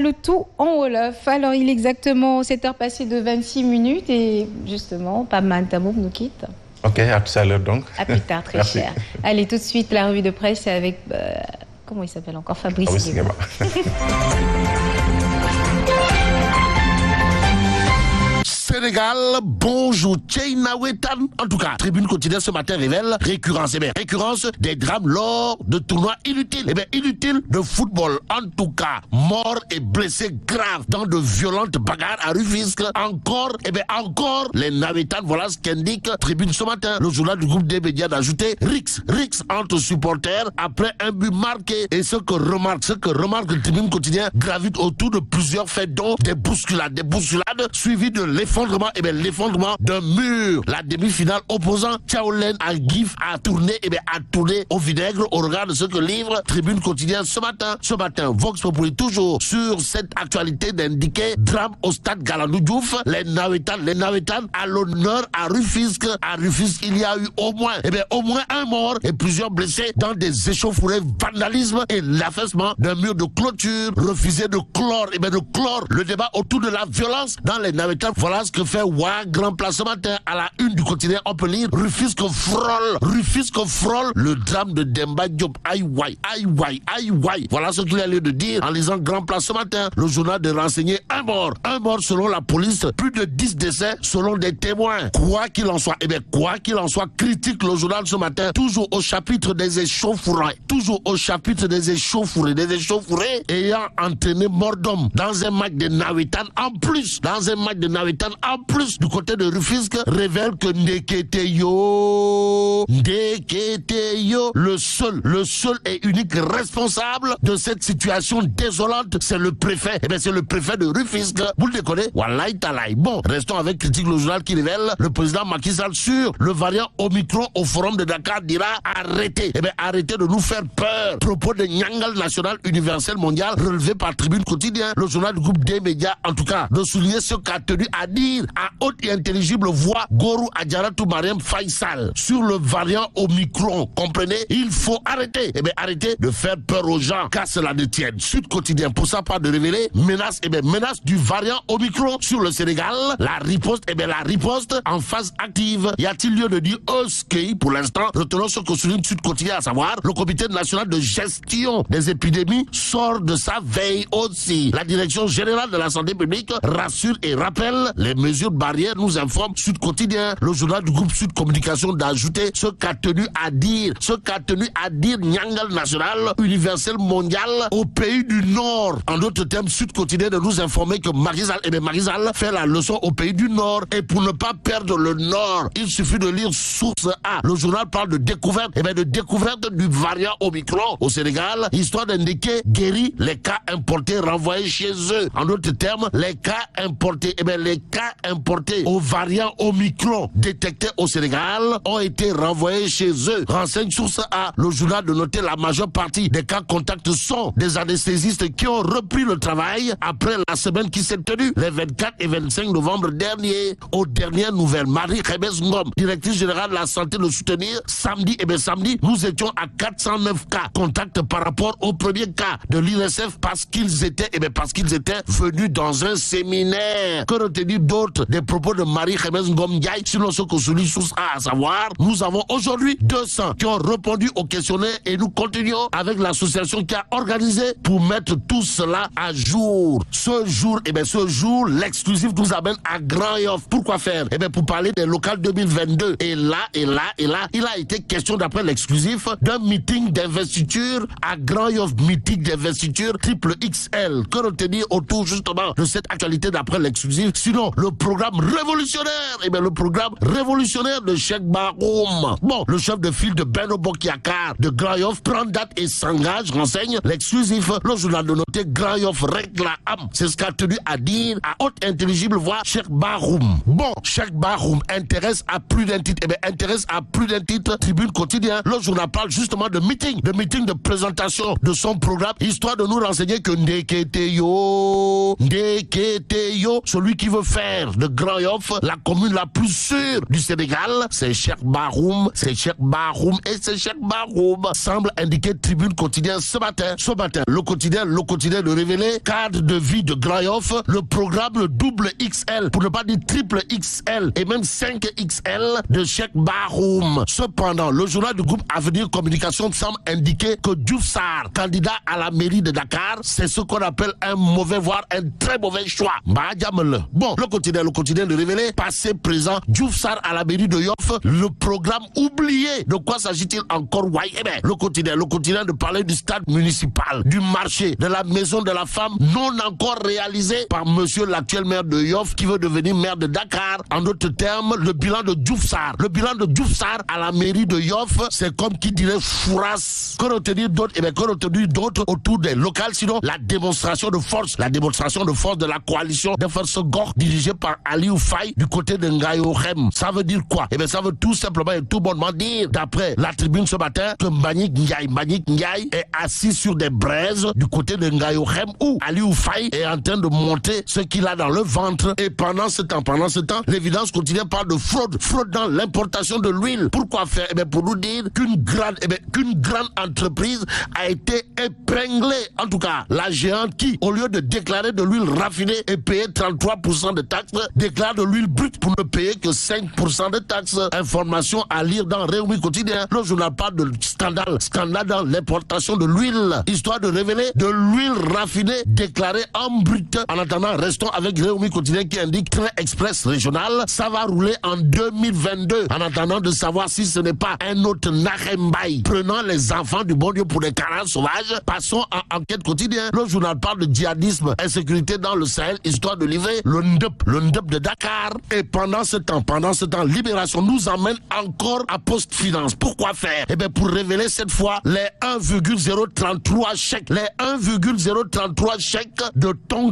Le tout en Wolof. Alors, il est exactement 7h passées de 26 minutes et justement, Pape Tabouk nous quitte. Ok, à tout à l'heure donc. À plus tard, très cher. Allez, tout de suite, la revue de presse avec, comment il s'appelle encore, Fabrice Guéba. Sénégal, bonjour, Tcheina Wetan. En tout cas, Tribune quotidienne ce matin révèle récurrence. Récurrence des drames lors de tournois inutiles. Inutiles de football. En tout cas, morts et blessés graves dans de violentes bagarres à Rufisque. Encore, les Navetans, voilà ce qu'indique Tribune ce matin. Le journal du groupe des médias d'ajouter Rix entre supporters après un but marqué. Et ce que remarque le Tribune quotidien gravite autour de plusieurs faits dont des bousculades suivies de l'effondrement d'un mur. La demi-finale opposant Tchaolen à Gif a tourné au vinaigre au regard de ce que livre Tribune quotidien ce matin. Vox Populi toujours sur cette actualité d'indiquer drame au stade Galandou Diouf. Les Navetans à l'honneur à Rufisque. À Rufisque, il y a eu au moins un mort et plusieurs blessés dans des échauffourées, vandalisme et l'affaissement d'un mur de clôture refusé de clore le débat autour de la violence dans les Navetans. Voilà ce que fait Grand Place ce matin. À la une du quotidien, on peut lire Rufisque frôle le drame de Demba Diop. Aïe wai. Voilà ce qu'il a lieu de dire en lisant Grand Place ce matin. Le journal de renseigner un mort selon la police, plus de 10 décès selon des témoins. Quoi qu'il en soit, critique le journal ce matin, toujours au chapitre des échauffourées, ayant entraîné mort d'homme dans un match de Nawetan en plus, du côté de Rufisque, révèle que Ndeketeyo, le seul et unique responsable de cette situation désolante, c'est le préfet. C'est le préfet de Rufisque. Vous le déconnez? Wallahi talaï. Bon, restons avec critique le journal qui révèle le président Macky Sall sur le variant Omicron au forum de Dakar dira arrêtez de nous faire peur. Propos de Nyangal National Universel Mondial relevé par Tribune quotidien. Le journal du groupe des médias, en tout cas, de souligner ce qu'a tenu à dire à haute et intelligible voix Gorou Adjaratou Mariam Faisal sur le variant Omicron. Comprenez? Il faut arrêter. Arrêter de faire peur aux gens, car cela ne tienne. Sud quotidien, pour sa part, de révéler menace du variant Omicron sur le Sénégal. La riposte en phase active. Y a-t-il lieu de dire OSKI pour l'instant? Retenons ce que souligne Sud quotidien, à savoir le comité national de gestion des épidémies sort de sa veille aussi. La direction générale de la santé publique rassure et rappelle les mesures barrières, nous informe Sud quotidien. Le journal du groupe Sud Communication d'ajouter ce qu'a tenu à dire Nyangal National Universel Mondial au pays du Nord. En d'autres termes, Sud quotidien de nous informer que Macky Sall fait la leçon au pays du Nord. Et pour ne pas perdre le Nord, il suffit de lire Source A. Le journal parle de découverte, de découverte du variant Omicron au Sénégal, histoire d'indiquer guéri les cas importés renvoyés chez eux. En d'autres termes, les cas importés au variant Omicron détectés au Sénégal ont été renvoyés chez eux. Renseigne Source A. Le journal de noter la majeure partie des cas contacts sont des anesthésistes qui ont repris le travail après la semaine qui s'est tenue les 24 et 25 novembre dernier. Aux dernières nouvelles, Marie Khébes Ngom, directrice générale de la santé, le soutenir samedi, nous étions à 409 cas contacts par rapport au premier cas de l'INSF parce qu'ils étaient venus dans un séminaire. Que retenir d'autre des propos de Marie Khébes Ngom Ndiaye, sinon ce que souligne Source A, à savoir, nous avons aujourd'hui 200 qui ont répondu au questionnaire et nous continuons avec l'association qui a organisé pour mettre tout cela à jour. Ce jour, l'exclusif nous amène à Grand Yoff. Pourquoi faire? Pour parler des locales 2022. Et là, il a été question, d'après l'exclusif, d'un meeting d'investiture à Grand Yoff, meeting d'investiture triple XL. Que retenir autour, justement, de cette actualité d'après l'exclusif? Sinon, le programme révolutionnaire de Cheikh Baroum. Bon, le chef de file de Benno Bokk Yakaar de Grand Yoff prend date et s'engage, renseigne l'exclusif. Le journal de noter Grand Yoff règle la âme. C'est ce qu'a tenu à dire à haute intelligible voix Cheikh Baroum. Bon, Cheikh Baroum intéresse à plus d'un titre. Tribune quotidien. Le journal parle justement de meeting de présentation de son programme, histoire de nous renseigner que Ndeketeyo, celui qui veut faire maire de Grand Yoff, la commune la plus sûre du Sénégal, c'est Cheikh Bahoum, et c'est Cheikh Bahoum semble indiquer Tribune Quotidien ce matin. Ce matin, le quotidien de révéler cadre de vie de Grand Yoff, le programme le double XL, pour ne pas dire triple XL et même 5XL de Cheikh Bahoum. Cependant, le journal du groupe Avenir Communication semble indiquer que Diouf Sarr, candidat à la mairie de Dakar, c'est ce qu'on appelle un mauvais, voire un très mauvais choix. Bon, le quotidien de révéler, passé, présent, Diouf Sarr à la mairie de Yoff, le programme oublié. De quoi s'agit-il encore? Eh bien, le quotidien de parler du stade municipal, du marché, de la maison de la femme, non encore réalisé par monsieur l'actuel maire de Yoff, qui veut devenir maire de Dakar. En d'autres termes, le bilan de Diouf Sarr. Le bilan de Diouf Sarr à la mairie de Yoff, c'est comme qui dirait fourasse. Qu'on retenir d'autres, eh bien, qu'on retenir d'autres autour des locales, sinon la démonstration de force de la coalition de Force Gor dirigée par Aliou Faye du côté de Ngayohem. Ça veut dire quoi? Eh bien, ça veut tout simplement et tout bonnement dire, d'après la Tribune ce matin, que Mbagnick Ndiaye est assis sur des braises du côté de Ngayohem, où Aliou Faye est en train de monter ce qu'il a dans le ventre. Et pendant ce temps, l'évidence quotidienne parle de fraude dans l'importation de l'huile. Pourquoi faire? Eh bien, pour nous dire qu'une grande entreprise a été épinglée. En tout cas, la géante qui, au lieu de déclarer de l'huile raffinée et payer 33% de taxes, déclare de l'huile brute pour ne payer que 5% de taxes. Information à lire dans Réumi Quotidien. Le journal parle de scandale dans l'importation de l'huile, histoire de révéler de l'huile raffinée déclarée en brut. En attendant, restons avec Réumi Quotidien qui indique train express régional, ça va rouler en 2022. En attendant de savoir si ce n'est pas un autre Narembaï prenant les enfants du bon Dieu pour des canards sauvages, passons à Enquête Quotidien. Le journal parle de djihadisme, insécurité dans le Sahel, histoire de livrer le NDEP de Dakar. Et pendant ce temps, Libération nous emmène encore à Post Finance. Pourquoi faire? Eh bien, pour révéler cette fois les 1,033 chèques de ton